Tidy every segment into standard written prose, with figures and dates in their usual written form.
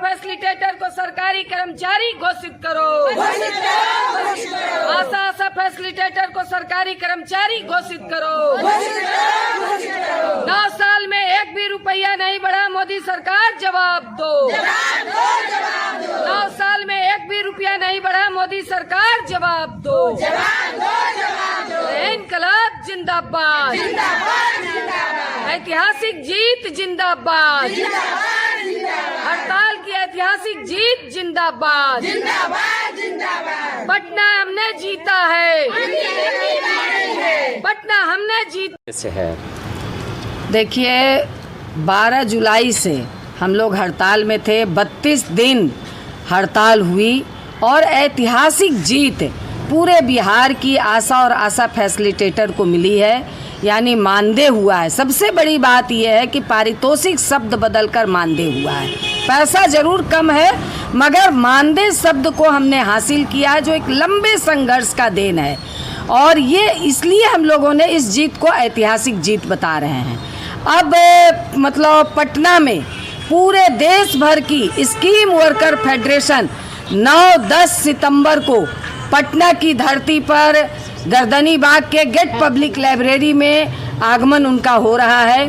Facilitator को सरकारी कर्मचारी घोषित करो। आशा फैसिलिटेटर को सरकारी कर्मचारी घोषित करो। 9 साल में 1 भी रुपया नहीं बढ़ा, मोदी सरकार जवाब दो। 9 साल में 1 भी रुपया नहीं बढ़ा, मोदी सरकार जवाब दो। इनकलाब जिंदाबाद, ऐतिहासिक जीत जिंदाबाद, हड़ताल की ऐतिहासिक जीत जिंदाबाद। पटना हमने जीता है, पटना हमने जीता है। देखिए 12 जुलाई से हम लोग हड़ताल में थे, 32 दिन हड़ताल हुई और ऐतिहासिक जीत पूरे बिहार की आशा और आशा फैसिलिटेटर को मिली है, यानी मानदेय हुआ है। सबसे बड़ी बात यह है कि पारितोषिक शब्द बदलकर मानदेय हुआ है। पैसा जरूर कम है मगर मानदेय शब्द को हमने हासिल किया है, जो एक लंबे संघर्ष का देन है और ये इसलिए हम लोगों ने इस जीत को ऐतिहासिक जीत बता रहे हैं। अब मतलब पटना में पूरे देश भर की स्कीम वर्कर फेडरेशन 9-10 सितंबर को पटना की धरती पर गर्दनी बाग के गेट पब्लिक लाइब्रेरी में आगमन उनका हो रहा है।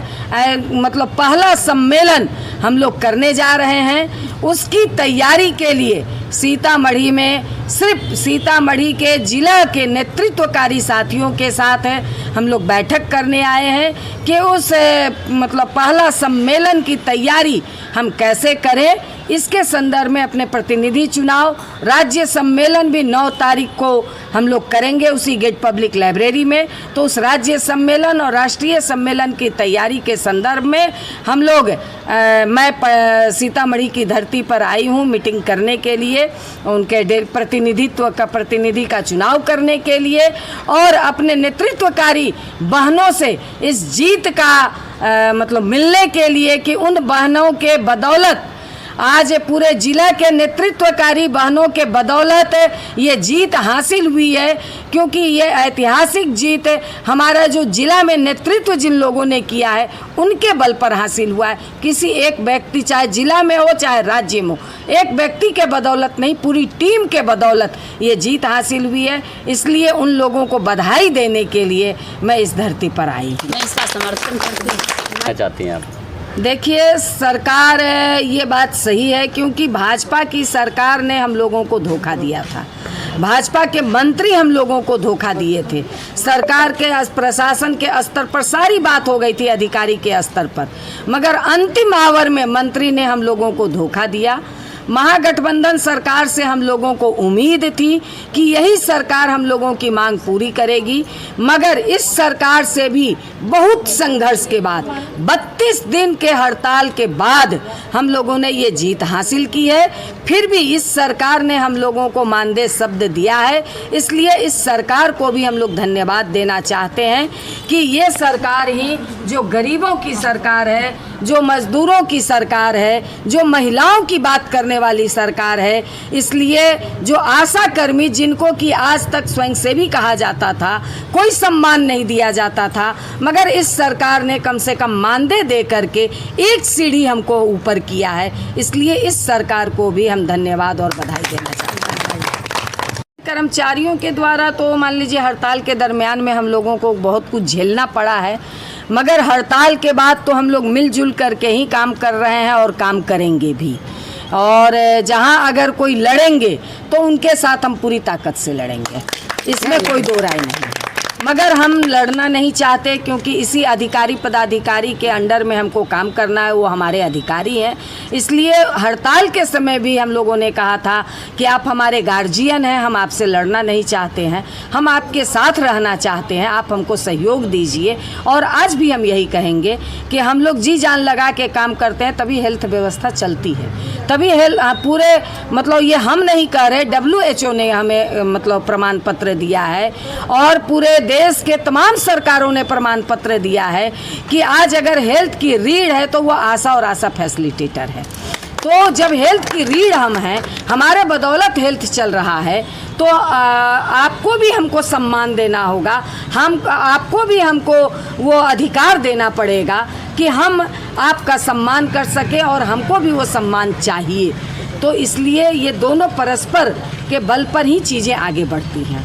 मतलब पहला सम्मेलन हम लोग करने जा रहे हैं। उसकी तैयारी के लिए सीतामढ़ी में सिर्फ सीतामढ़ी के जिला के नेतृत्वकारी साथियों के साथ हम लोग बैठक करने आए हैं कि उस मतलब पहला सम्मेलन की तैयारी हम कैसे करें। इसके संदर्भ में अपने प्रतिनिधि चुनाव, राज्य सम्मेलन भी 9 तारीख को हम लोग करेंगे उसी गेट पब्लिक लाइब्रेरी में। तो उस राज्य सम्मेलन और राष्ट्रीय सम्मेलन की तैयारी के संदर्भ में हम लोग मैं सीतामढ़ी की धरती पर आई हूँ मीटिंग करने के लिए, उनके प्रतिनिधि का चुनाव करने के लिए और अपने नेतृत्वकारी बहनों से इस जीत का मतलब मिलने के लिए कि उन बहनों के बदौलत आज पूरे जिला के नेतृत्वकारी बहनों के बदौलत ये जीत हासिल हुई है। क्योंकि ये ऐतिहासिक जीत हमारा जो जिला में नेतृत्व जिन लोगों ने किया है उनके बल पर हासिल हुआ है। किसी एक व्यक्ति, चाहे जिला में हो चाहे राज्य में हो, एक व्यक्ति के बदौलत नहीं, पूरी टीम के बदौलत ये जीत हासिल हुई है। इसलिए उन लोगों को बधाई देने के लिए मैं इस धरती पर आई हूँ। मैं इसका समर्थन करती हूँ। चाहती हैं आप? देखिए सरकार, ये बात सही है क्योंकि भाजपा की सरकार ने हम लोगों को धोखा दिया था। भाजपा के मंत्री हम लोगों को धोखा दिए थे। सरकार के प्रशासन के स्तर पर सारी बात हो गई थी, अधिकारी के स्तर पर, मगर अंतिम आवर में मंत्री ने हम लोगों को धोखा दिया। महागठबंधन सरकार से हम लोगों को उम्मीद थी कि यही सरकार हम लोगों की मांग पूरी करेगी, मगर इस सरकार से भी बहुत संघर्ष के बाद 32 दिन के हड़ताल के बाद हम लोगों ने ये जीत हासिल की है। फिर भी इस सरकार ने हम लोगों को मानदेय शब्द दिया है, इसलिए इस सरकार को भी हम लोग धन्यवाद देना चाहते हैं कि ये सरकार ही जो गरीबों की सरकार है, जो मजदूरों की सरकार है, जो महिलाओं की बात करने वाली सरकार है। इसलिए जो आशा कर्मी जिनको कि आज तक स्वयंसेवी कहा जाता था, कोई सम्मान नहीं दिया जाता था, मगर इस सरकार ने कम से कम मानदेय दे करके एक सीढ़ी हमको ऊपर किया है। इसलिए इस सरकार को भी हम धन्यवाद और बधाई देना चाहते हैं। कर्मचारियों के द्वारा तो मान लीजिए हड़ताल के दरमियान में हम लोगों को बहुत कुछ झेलना पड़ा है, मगर हड़ताल के बाद तो हम लोग मिलजुल करके ही काम कर रहे हैं और काम करेंगे भी। और जहां अगर कोई लड़ेंगे तो उनके साथ हम पूरी ताकत से लड़ेंगे, इसमें कोई दो राय नहीं। मगर हम लड़ना नहीं चाहते क्योंकि इसी अधिकारी पदाधिकारी के अंडर में हमको काम करना है, वो हमारे अधिकारी हैं। इसलिए हड़ताल के समय भी हम लोगों ने कहा था कि आप हमारे गार्जियन हैं, हम आपसे लड़ना नहीं चाहते हैं, हम आपके साथ रहना चाहते हैं, आप हमको सहयोग दीजिए। और आज भी हम यही कहेंगे कि हम लोग जी जान लगा के काम करते हैं, तभी हेल्थ व्यवस्था चलती है, तभी पूरे मतलब ये हम नहीं कह रहे, WHO ने हमें मतलब प्रमाण पत्र दिया है और पूरे देश के तमाम सरकारों ने प्रमाण पत्र दिया है कि आज अगर हेल्थ की रीढ़ है तो वो आशा और आशा फैसिलिटेटर है। तो जब हेल्थ की रीढ़ हम हैं, हमारे बदौलत हेल्थ चल रहा है, तो आपको भी हमको सम्मान देना होगा, आपको भी हमको वो अधिकार देना पड़ेगा कि हम आपका सम्मान कर सके और हमको भी वो सम्मान चाहिए। तो इसलिए ये दोनों परस्पर के बल पर ही चीज़ें आगे बढ़ती हैं।